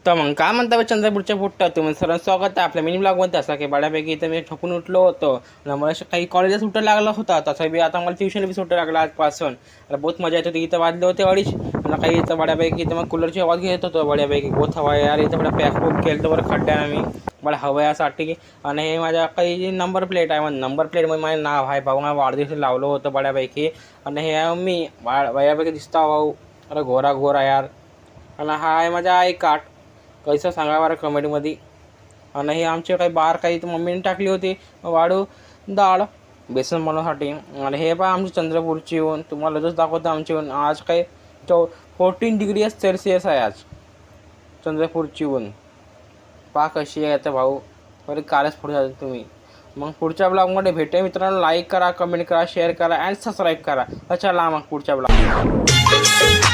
तर मग काय म्हणता चंद्रपूरच्या पुट्टा तुम्ही सर्वांचं स्वागत आहे आपल्या मिनी ब्लॉगमध्ये. असं की बऱ्यापैकी इथं मी ठोकून उठलो होतो आणि मला काही कॉलेजला सुट्टा लागला होता. तसं बी आता मला ट्युशनला बी सुट्टा लागला आजपासून. आता बहुत मजा येत होती. इथं वाजले होते अडीच आणि काही इथं बऱ्यापैकी इथं मग कूलरची आवाज घेत होतो बऱ्यापैकी. बहुत हवा यार इथं बडा पॅक खूप केलं तर बरं खड्ड्यानं मी मला हवं यासाठी. आणि हे माझ्या काही नंबर प्लेट आहे. मग नंबर प्लेटमध्ये माझं नाव आहे भाऊ. मला वाढदिवशी लावलं होतं बऱ्यापैकी. आणि हे मी बऱ्यापैकी दिसता भाऊ. अरे गोरा गोरा यार. आणि हा आहे माझा आई कार्ड. कैसं सांगा बरं कमेंटमध्ये. आणि हे आमचे काही बाहेर काही मम्मीने टाकली होती वाढू डाळ बेसन बनवण्यासाठी. आणि हे पहा आमची चंद्रपूरची ऊन तुम्हाला लगेच दाखवतो. आमची ऊन आज काही 14 डिग्री सेल्सिअस आहे आज चंद्रपूरची ऊन. पहा कशी आहे आता भाऊ. बरे कालच पुढे जातो तुम्ही. मग पुढच्या ब्लॉगमध्ये भेटे मित्रांनो. लाईक करा, कमेंट करा, शेअर करा अँड सबस्क्राईब करा. चला मग पुढच्या ब्लॉग.